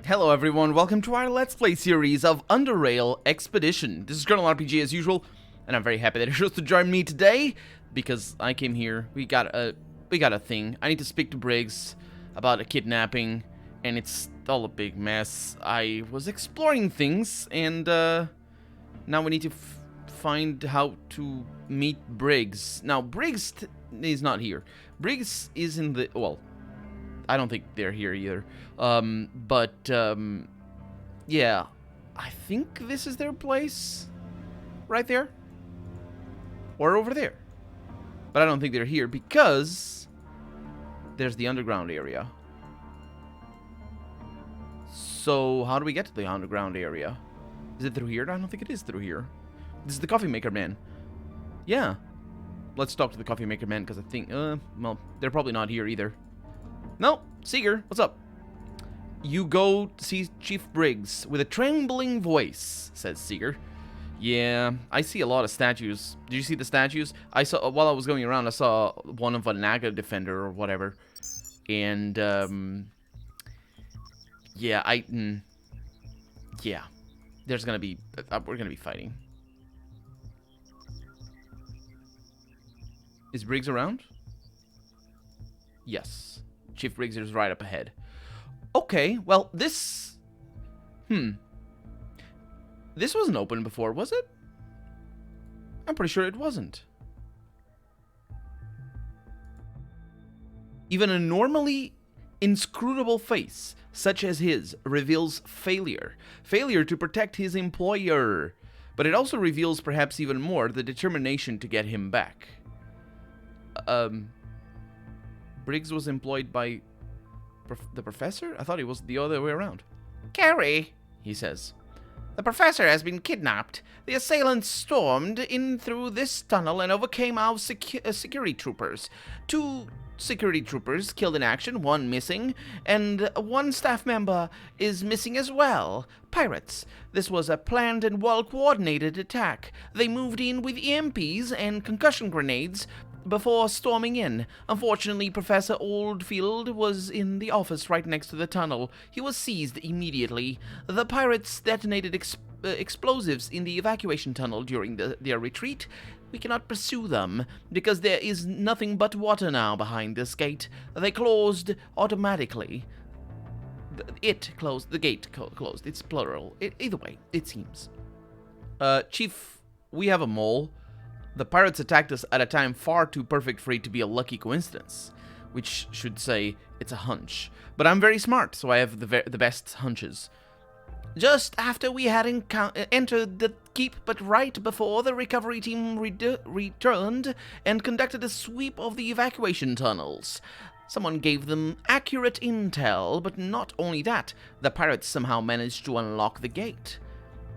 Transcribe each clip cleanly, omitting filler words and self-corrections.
Hello everyone, welcome to our Let's Play series of Underrail Expedition. This is Colonel RPG as usual, and I'm very happy that you chose to join me today, because I came here, we got a thing. I need to speak to Briggs about a kidnapping, and it's all a big mess. I was exploring things, and now we need to find how to meet Briggs. Now, Briggs is not here. Briggs is in the, well, I don't think they're here either. Yeah, I think this is their place. Right there. Or over there. But I don't think they're here because there's the underground area. So, how do we get to the underground area? Is it through here? I don't think it is through here. This is the coffee maker man. Yeah. Let's talk to the coffee maker man because I think, well, they're probably not here either. No, Seeger, what's up? You go see Chief Briggs with a trembling voice, says Seeger. Yeah, I see a lot of statues. Did you see the statues? I saw, while I was going around, I saw one of a Naga defender or whatever. And, yeah, yeah, there's gonna be, we're gonna be fighting. Is Briggs around? Yes. Chief Briggs is right up ahead. Okay, well, this... This wasn't open before, was it? I'm pretty sure it wasn't. Even a normally inscrutable face, such as his, reveals failure. Failure to protect his employer. But it also reveals, perhaps even more, the determination to get him back. Briggs was employed by the professor? I thought he was the other way around. Carrie, he says. The professor has been kidnapped. The assailants stormed in through this tunnel and overcame our security troopers. 2 security troopers killed in action, 1 missing, and 1 staff member is missing as well. Pirates. This was a planned and well-coordinated attack. They moved in with EMPs and concussion grenades before storming in. Unfortunately, Professor Oldfield was in the office right next to the tunnel. He was seized immediately. The pirates detonated explosives in the evacuation tunnel during their retreat. We cannot pursue them, because there is nothing but water now behind this gate. They closed automatically. The gate closed. It's plural. Either way, it seems. Chief, we have a mole. The pirates attacked us at a time far too perfect for it to be a lucky coincidence, which should say it's a hunch. But I'm very smart, so I have the best hunches. Just after we had entered the keep, but right before the recovery team returned and conducted a sweep of the evacuation tunnels. Someone gave them accurate intel, but not only that, the pirates somehow managed to unlock the gate.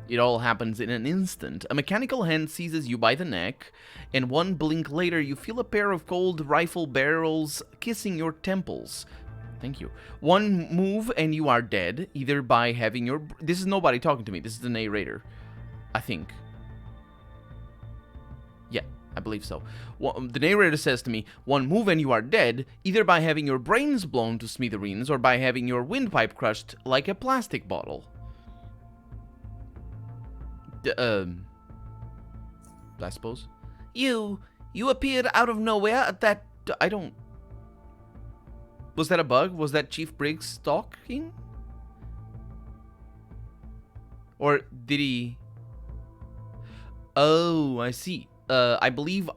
It all happens in an instant. A mechanical hand seizes you by the neck, and 1 blink later you feel a pair of cold rifle barrels kissing your temples. Thank you. 1 move and you are dead, either by having your... This is nobody talking to me. This is the narrator. I think. Yeah, I believe so. The narrator says to me, 1 move and you are dead, either by having your brains blown to smithereens or by having your windpipe crushed like a plastic bottle. I suppose. You appeared out of nowhere at that... I don't... Was that a bug? Was that Chief Briggs talking? Or did he... Oh, I see. I believe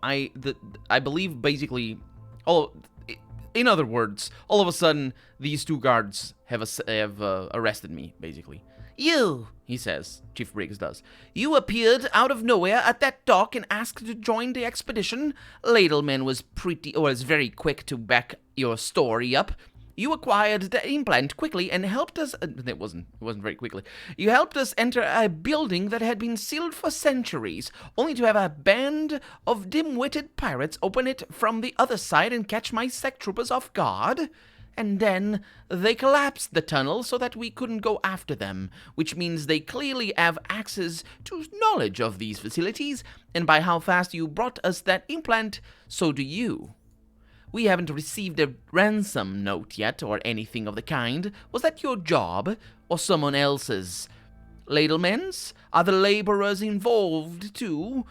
basically... Oh, in other words, all of a sudden, these 2 guards have arrested me, basically. You, he says, Chief Briggs does. You appeared out of nowhere at that dock and asked to join the expedition. Ladleman was very quick to back your story up. You acquired the implant quickly and helped us... it wasn't very quickly. You helped us enter a building that had been sealed for centuries, only to have a band of dim-witted pirates open it from the other side and catch my sec troopers off guard. And then they collapsed the tunnel so that we couldn't go after them, which means they clearly have access to knowledge of these facilities, and by how fast you brought us that implant, so do you. We haven't received a ransom note yet, or anything of the kind. Was that your job, or someone else's? Ladlemen's? Are the laborers involved, too?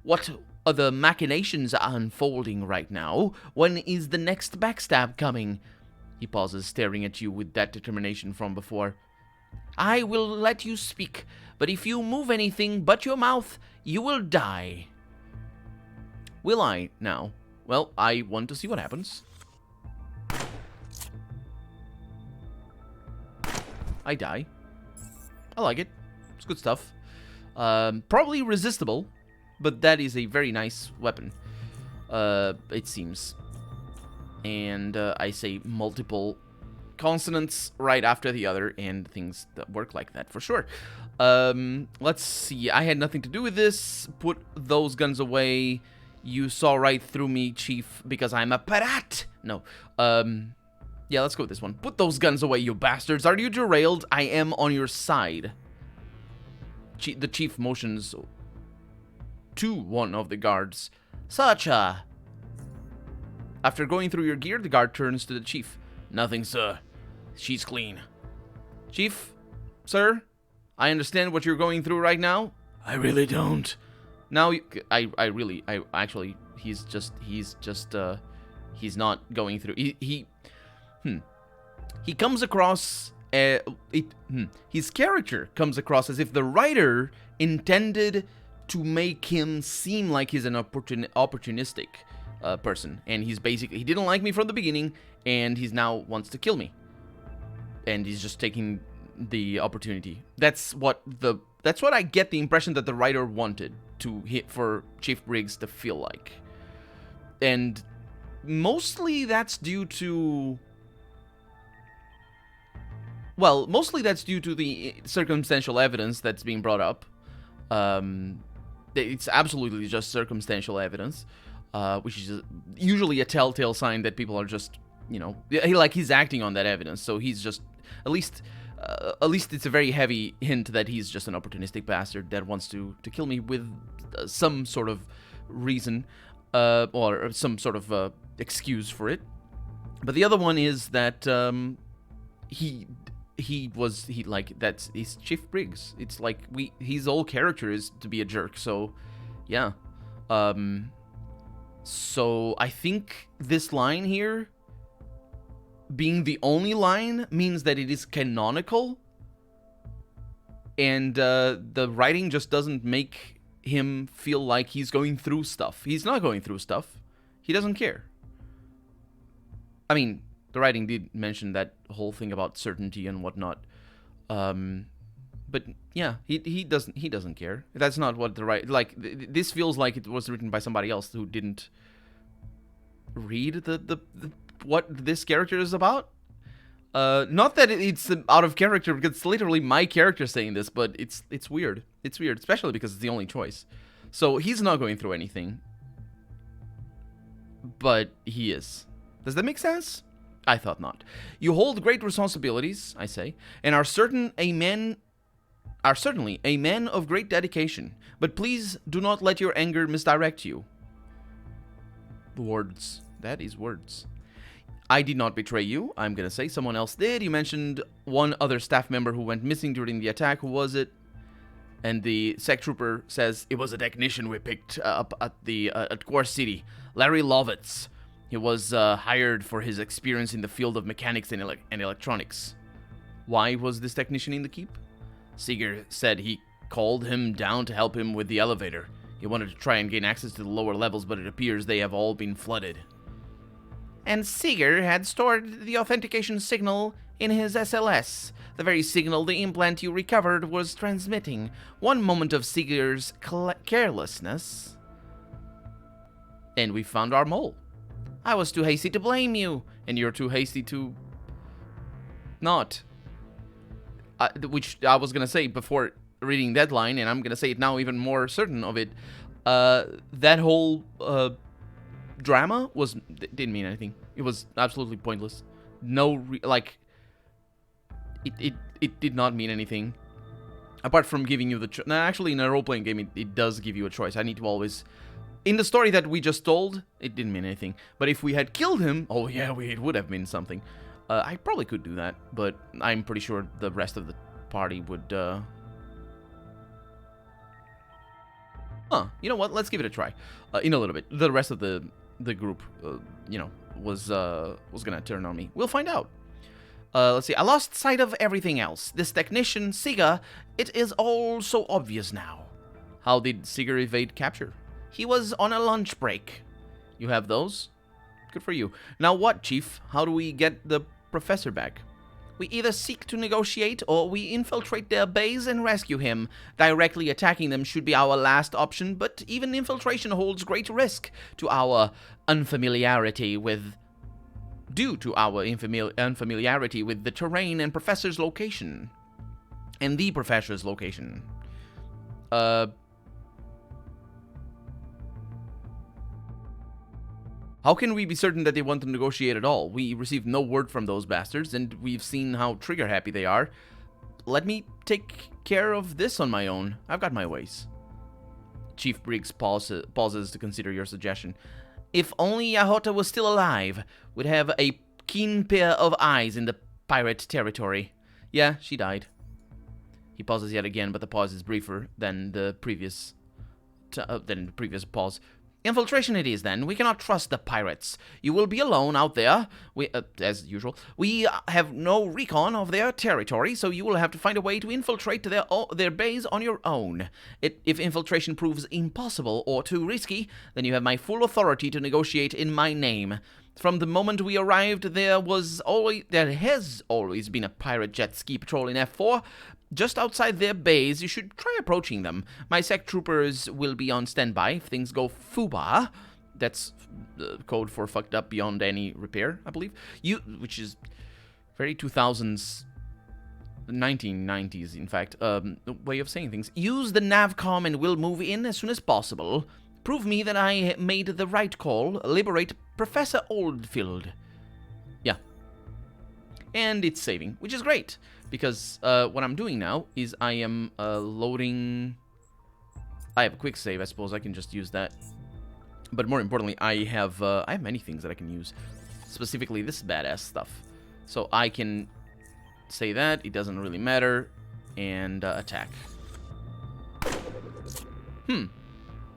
What other machinations are unfolding right now? When is the next backstab coming? He pauses, staring at you with that determination from before. I will let you speak, but if you move anything but your mouth, you will die. Will I, now? Well, I want to see what happens. I die. I like it. It's good stuff. Probably resistible, but that is a very nice weapon, it seems. And I say multiple consonants right after the other, and things that work like that for sure. Let's see. I had nothing to do with this. Put those guns away. You saw right through me, Chief, because I'm a pirate. No. Yeah, let's go with this one. Put those guns away, you bastards. Are you derailed? I am on your side. The Chief motions to one of the guards. Such a... After going through your gear, the guard turns to the Chief. Nothing, sir. She's clean. Chief, sir, I understand what you're going through right now. I really don't. Now, actually, he's not going through. He comes across, his character comes across as if the writer intended to make him seem like he's an opportunistic person, and he didn't like me from the beginning, and he's now wants to kill me, and he's just taking the opportunity. That's what I get the impression that the writer wanted to hit for Chief Briggs to feel like, and mostly that's due to the circumstantial evidence that's being brought up. It's absolutely just circumstantial evidence, which is usually a telltale sign that people are just, he's acting on that evidence. So he's just, at least it's a very heavy hint that he's just an opportunistic bastard that wants to kill me with some sort of reason, or some sort of excuse for it. But the other one is that he's Chief Briggs. It's like his whole character is to be a jerk. So, yeah. So I think this line here, being the only line, means that it is canonical, and the writing just doesn't make him feel like he's going through stuff. He's not going through stuff. He doesn't care. I mean, the writing did mention that whole thing about certainty and whatnot, but yeah, he doesn't care. That's not what this feels like it was written by somebody else who didn't read the what this character is about. Not that it's out of character, because it's literally my character saying this, but it's weird. It's weird, especially because it's the only choice. So he's not going through anything, but he is. Does that make sense? I thought not. You hold great responsibilities, I say, and are certainly a man of great dedication. But please do not let your anger misdirect you. Words. That is words. I did not betray you. I'm gonna say someone else did. You mentioned one other staff member who went missing during the attack. Who was it? And the sec trooper says it was a technician we picked up at Core City, Larry Lovitz. He was hired for his experience in the field of mechanics and electronics. Why was this technician in the keep? Seeger said he called him down to help him with the elevator. He wanted to try and gain access to the lower levels, but it appears they have all been flooded. And Seeger had stored the authentication signal in his SLS, the very signal the implant you recovered was transmitting. One moment of Seeger's carelessness, and we found our mole. I was too hasty to blame you, and you're too hasty to not. Which I was going to say before reading that line, and I'm going to say it now even more certain of it. That whole drama didn't mean anything. It was absolutely pointless. It did not mean anything. Apart from giving you the choice. Actually, in a role-playing game, it does give you a choice. I need to always In the story that we just told, it didn't mean anything. But if we had killed him, oh yeah, it would have meant something. I probably could do that, but I'm pretty sure the rest of the party would, you know what? Let's give it a try. In a little bit. The rest of the group, you know, was gonna turn on me. We'll find out. Let's see. I lost sight of everything else. This technician, Siga, it is all so obvious now. How did Siga evade capture? He was on a lunch break. You have those? Good for you. Now what, Chief? How do we get the professor back? We either seek to negotiate or we infiltrate their base and rescue him. Directly attacking them should be our last option, but even infiltration holds great risk to our unfamiliarity with... due to our unfamiliarity with the terrain and professor's location. And the professor's location. How can we be certain that they want to negotiate at all? We received no word from those bastards, and we've seen how trigger-happy they are. Let me take care of this on my own. I've got my ways. Chief Briggs pauses to consider your suggestion. If only Yahota was still alive, we'd have a keen pair of eyes in the pirate territory. Yeah, she died. He pauses yet again, but the pause is briefer than the previous pause. Infiltration it is, then. We cannot trust the pirates. You will be alone out there, as usual. We have no recon of their territory, so you will have to find a way to infiltrate their base on your own. If infiltration proves impossible or too risky, then you have my full authority to negotiate in my name. From the moment we arrived, there has always been a pirate jet ski patrol in F4. Just outside their base, you should try approaching them. My sec troopers will be on standby if things go FUBA. That's code for fucked up beyond any repair, I believe. Which is very 2000s, 1990s, in fact, way of saying things. Use the navcom and we'll move in as soon as possible. Prove me that I made the right call. Liberate Professor Oldfield. Yeah. And it's saving, which is great. Because what I'm doing now is I am loading... I have a quick save, I suppose I can just use that. But more importantly, I have many things that I can use. Specifically this badass stuff. So I can say that, it doesn't really matter, and attack.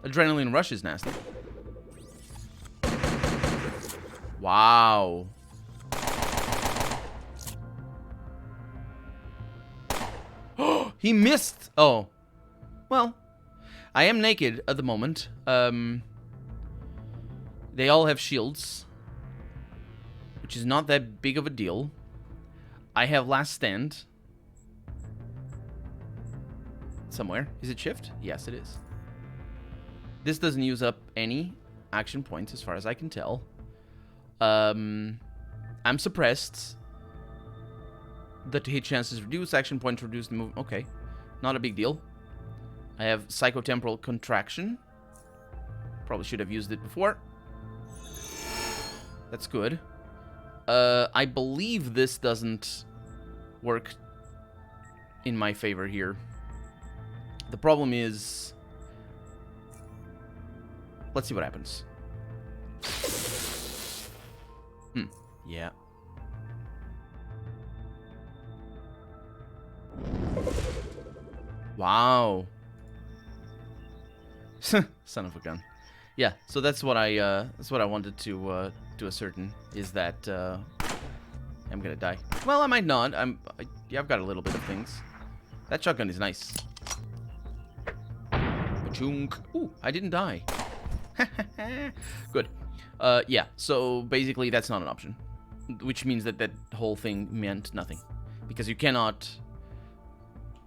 Adrenaline rush is nasty. Wow. He missed! Oh. Well, I am naked at the moment. They all have shields, which is not that big of a deal. I have last stand. Somewhere. Is it shift? Yes, it is. This doesn't use up any action points as far as I can tell. I'm suppressed. The hit chance is reduced, action points reduced, move. Okay, not a big deal. I have psychotemporal contraction. Probably should have used it before. That's good. I believe this doesn't work in my favor here. The problem is... let's see what happens. Yeah. Wow. Son of a gun. Yeah, so that's what I wanted to ascertain, is that I'm gonna die. Well, I might not. Yeah, I've got a little bit of things. That shotgun is nice. Chunk. Ooh, I didn't die. Good. Yeah, so basically that's not an option. Which means that that whole thing meant nothing. Because you cannot...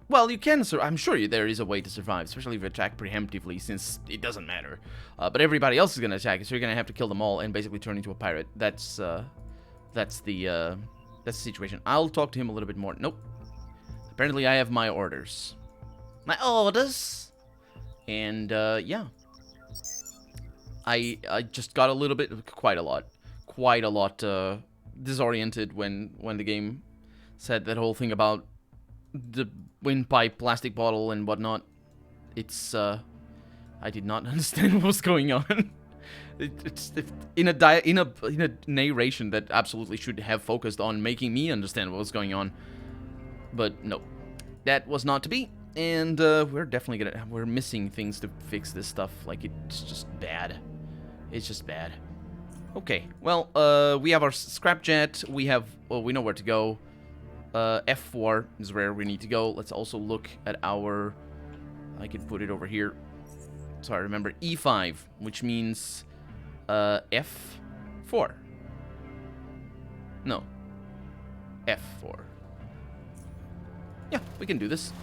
well, you can... I'm sure there is a way to survive, especially if you attack preemptively, since it doesn't matter. But everybody else is going to attack, so you're going to have to kill them all and basically turn into a pirate. That's the situation. I'll talk to him a little bit more. Nope. Apparently I have my orders. My orders? And, yeah. I just got a little bit... quite a lot disoriented when the game said that whole thing about the windpipe, plastic bottle, and whatnot. It's I did not understand what was going on. It's in a narration that absolutely should have focused on making me understand what was going on. But no, that was not to be. And we're definitely we're missing things to fix this stuff. Like, it's just bad. It's just bad. Okay, well, we have our scrap jet. We know where to go. F4 is where we need to go. Let's also look at our... I can put it over here. So I remember E5, which means F4. No. F4. Yeah, we can do this.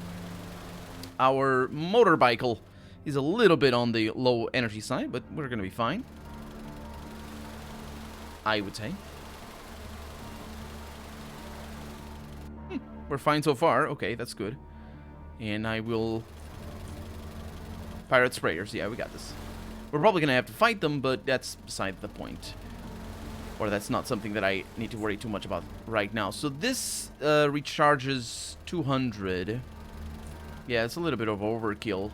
Our motorbike is a little bit on the low energy side, but we're going to be fine. I would say. We're fine so far. Okay, that's good. And I will... Pirate sprayers. Yeah, we got this. We're probably going to have to fight them, but that's beside the point. Or that's not something that I need to worry too much about right now. So this recharges 200. Yeah, it's a little bit of overkill.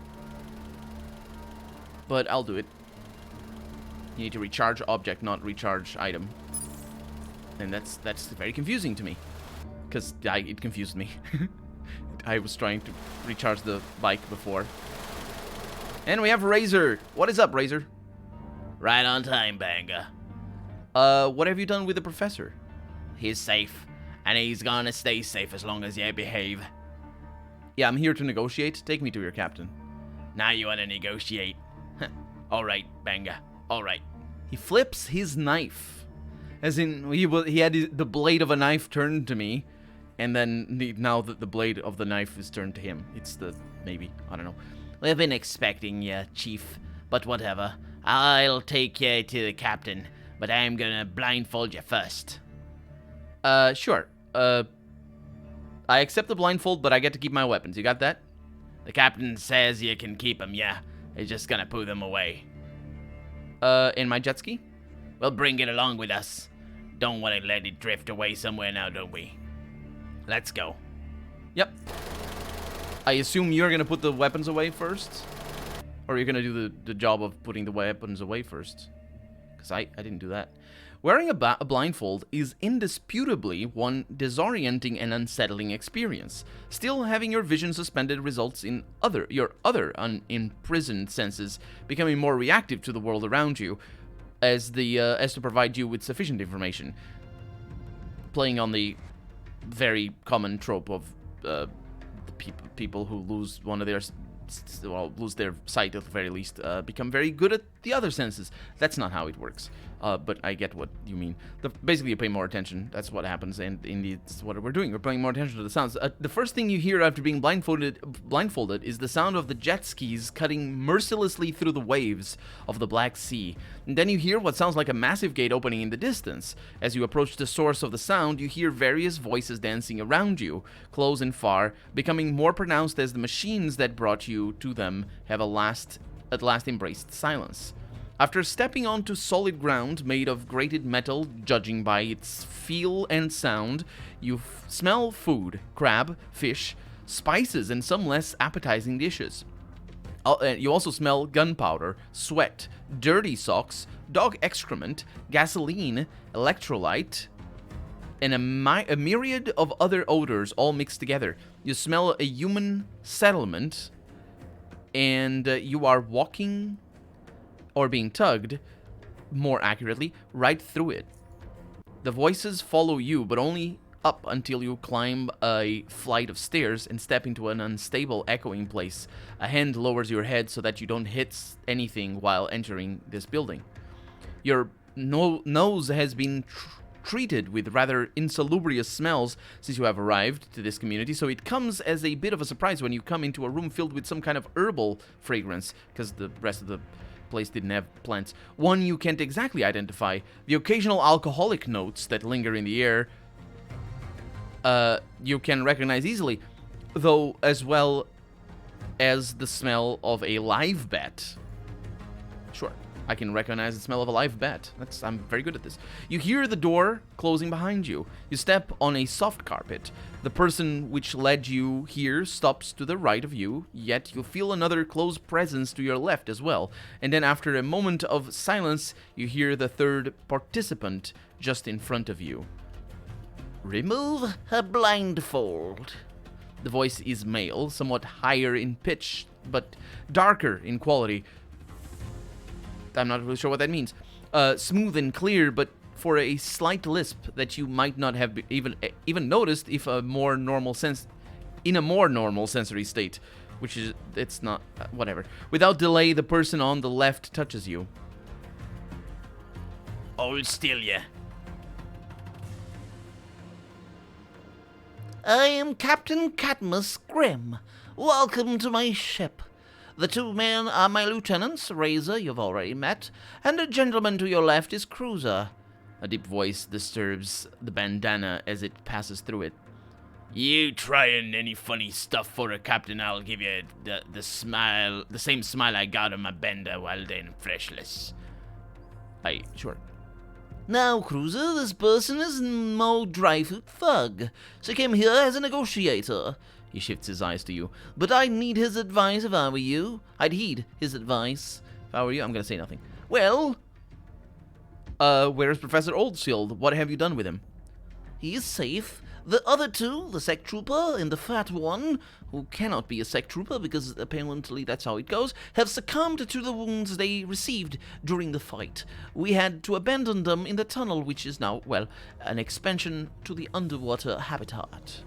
But I'll do it. You need to recharge object, not recharge item. And that's very confusing to me. Because it confused me. I was trying to recharge the bike before. And we have Razor. What is up, Razor? Right on time, Banger. What have you done with the professor? He's safe, and he's gonna stay safe as long as you behave. Yeah, I'm here to negotiate. Take me to your captain. Now you wanna negotiate? Alright, Banger. Alright. He flips his knife. As in, he had the blade of a knife turned to me, and then now that the blade of the knife is turned to him. It's the... maybe. I don't know. We've been expecting you, Chief, but whatever. I'll take you to the captain, but I'm gonna blindfold you first. Sure. I accept the blindfold, but I get to keep my weapons. You got that? The captain says you can keep them, yeah. He's just gonna put them away. In my jet ski? We'll bring it along with us. Don't want to let it drift away somewhere now, don't we? Let's go. Yep. I assume you're gonna put the weapons away first? Or you're gonna do the job of putting the weapons away first? Because I didn't do that. Wearing a blindfold is indisputably one disorienting and unsettling experience. Still, having your vision suspended results in your other unimprisoned senses becoming more reactive to the world around you, as to provide you with sufficient information. Playing on the very common trope of people who lose one of their... well, lose their sight at the very least, become very good at the other senses. That's not how it works, but I get what you mean. Basically, you pay more attention. That's what happens, and indeed, that's what we're doing. We're paying more attention to the sounds. The first thing you hear after being blindfolded is the sound of the jet skis cutting mercilessly through the waves of the Black Sea. And then you hear what sounds like a massive gate opening in the distance. As you approach the source of the sound, you hear various voices dancing around you, close and far, becoming more pronounced as the machines that brought you to them have at last embraced silence. After stepping onto solid ground made of grated metal, judging by its feel and sound, you smell food, crab, fish, spices, and some less appetizing dishes. You also smell gunpowder, sweat, dirty socks, dog excrement, gasoline, electrolyte, and a myriad of other odors all mixed together. You smell a human settlement, and you are walking, or being tugged, more accurately, right through it. The voices follow you, but only up until you climb a flight of stairs and step into an unstable echoing place. A hand lowers your head so that you don't hit anything while entering this building. Your nose has been treated with rather insalubrious smells since you have arrived to this community, so it comes as a bit of a surprise when you come into a room filled with some kind of herbal fragrance, because the rest of the place didn't have plants. One you can't exactly identify. The occasional alcoholic notes that linger in the air you can recognize easily, though, as well as the smell of a live bat. Sure, I can recognize the smell of a live bat. I'm very good at this. You hear the door closing behind you. You step on a soft carpet. The person which led you here stops to the right of you, yet you feel another close presence to your left as well. And then after a moment of silence, you hear the third participant just in front of you. Remove her blindfold. The voice is male, somewhat higher in pitch, but darker in quality. I'm not really sure what that means. Smooth and clear, but for a slight lisp that you might not have even noticed if in a more normal sensory state, which is it's not whatever. Without delay, the person on the left touches you. Hold still, yeah. I am Captain Grimm. Welcome to my ship. The two men are my lieutenants, Razor, you've already met, and a gentleman to your left is Cruiser. A deep voice disturbs the bandana as it passes through it. You trying any funny stuff for a captain, I'll give you the same smile I got on my bender while then fleshless. Sure. Now, Cruiser, this person is no dry-foot thug. She came here as a negotiator. He shifts his eyes to you. But I'd need his advice if I were you. I'd heed his advice. If I were you, I'm gonna say nothing. Well... where's Professor Oldshield? What have you done with him? He is safe. The other two, the sect trooper and the fat one, who cannot be a sect trooper because apparently that's how it goes, have succumbed to the wounds they received during the fight. We had to abandon them in the tunnel, which is now, well, an expansion to the underwater habitat.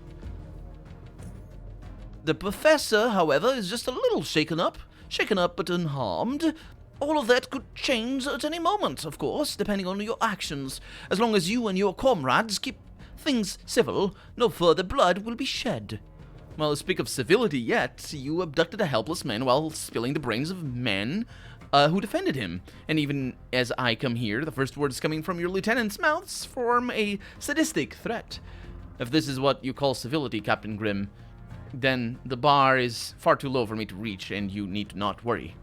The professor, however, is just a little shaken up but unharmed. All of that could change at any moment, of course, depending on your actions. As long as you and your comrades keep things civil, no further blood will be shed. Well, speak of civility yet, you abducted a helpless man while spilling the brains of men who defended him. And even as I come here, the first words coming from your lieutenant's mouths form a sadistic threat. If this is what you call civility, Captain Grimm, then the bar is far too low for me to reach, and you need not worry.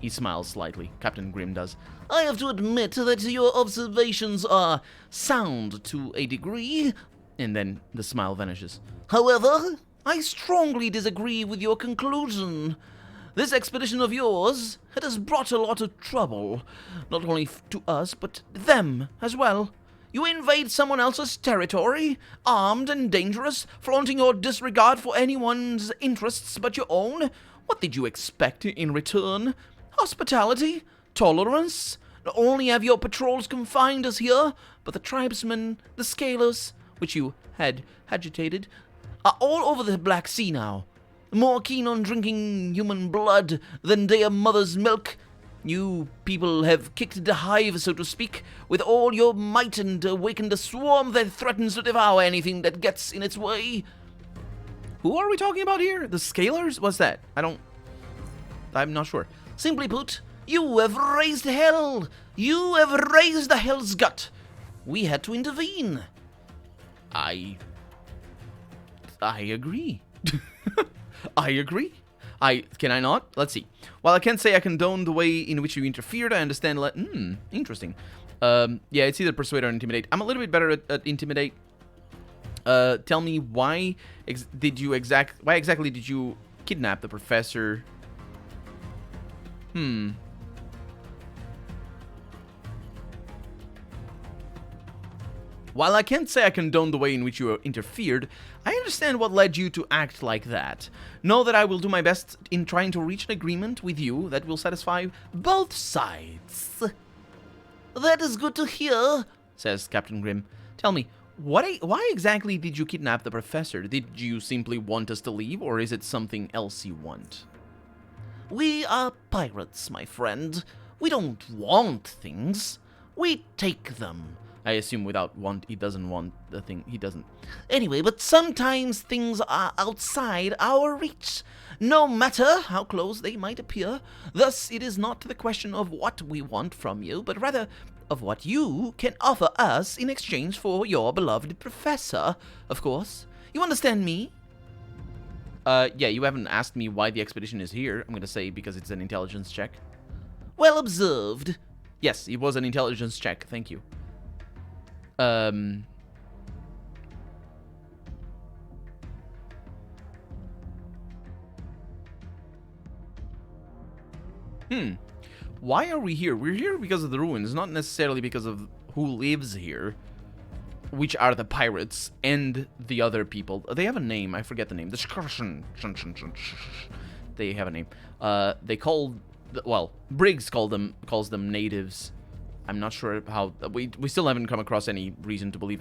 He smiles slightly. Captain Grimm does. I have to admit that your observations are sound to a degree. And then the smile vanishes. However, I strongly disagree with your conclusion. This expedition of yours has brought a lot of trouble, not only to us, but them as well. You invade someone else's territory, armed and dangerous, flaunting your disregard for anyone's interests but your own. What did you expect in return? Hospitality? Tolerance? Not only have your patrols confined us here, but the tribesmen, the scalers, which you had agitated, are all over the Black Sea now, more keen on drinking human blood than their mother's milk. You people have kicked the hive, so to speak, with all your might and awakened a swarm that threatens to devour anything that gets in its way. Who are we talking about here? The scalers? What's that? I'm not sure. Simply put, you have raised hell. You have raised the hell's gut. We had to intervene. I agree. I agree. Can I not? Let's see. While I can't say I condone the way in which you interfered, I understand. Interesting. Yeah, it's either persuade or intimidate. I'm a little bit better at intimidate. Tell me why exactly did you kidnap the professor? While I can't say I condone the way in which you interfered, I understand what led you to act like that. Know that I will do my best in trying to reach an agreement with you that will satisfy both sides. That is good to hear, says Captain Grimm. Tell me, why exactly did you kidnap the professor? Did you simply want us to leave, or is it something else you want? We are pirates, my friend. We don't want things. We take them. I assume without want, he doesn't want the thing. He doesn't. Anyway, but sometimes things are outside our reach, no matter how close they might appear. Thus, it is not the question of what we want from you, but rather of what you can offer us in exchange for your beloved professor, of course. You understand me? Yeah, you haven't asked me why the expedition is here. I'm gonna say because it's an intelligence check. Well observed. Yes, it was an intelligence check. Thank you. Why are we here? We're here because of the ruins, not necessarily because of who lives here, which are the pirates and the other people. They have a name. I forget the name. They have a name. They call, well, Briggs calls them natives. I'm not sure how. We still haven't come across any reason to believe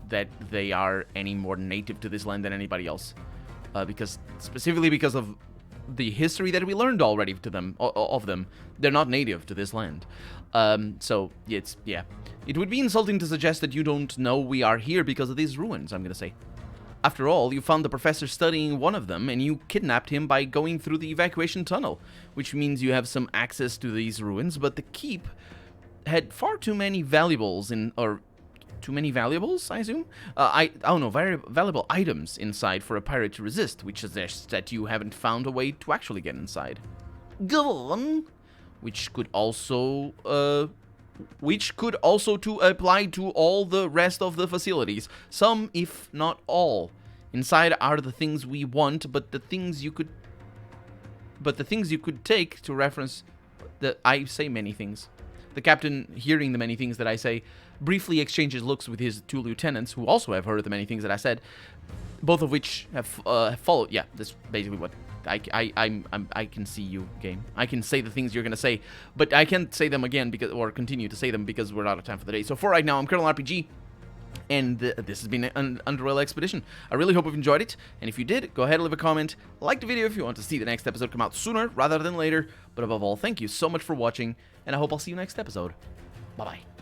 that they are any more native to this land than anybody else, specifically because of the history that we learned already of them. They're not native to this land. So yeah. It would be insulting to suggest that you don't know we are here because of these ruins, I'm gonna say. After all, you found the professor studying one of them, and you kidnapped him by going through the evacuation tunnel, which means you have some access to these ruins, but the keep had far too many valuables too many valuables, I assume? I don't know, very valuable items inside for a pirate to resist, which suggests that you haven't found a way to actually get inside. Go on. Which could also to apply to all the rest of the facilities. Some, if not all. Inside are the things we want, but the things you could take to reference that I say many things. The captain, hearing the many things that I say, briefly exchanges looks with his 2 lieutenants, who also have heard the many things that I said, both of which have followed. Yeah, that's basically what I can see you, game. I can say the things you're gonna say, but I can't say them again or continue to say them because we're out of time for the day. So for right now, I'm Colonel RPG, and this has been an Underrail expedition. I really hope you've enjoyed it, and if you did, go ahead and leave a comment, like the video if you want to see the next episode come out sooner rather than later, but above all, thank you so much for watching, and I hope I'll see you next episode. Bye-bye.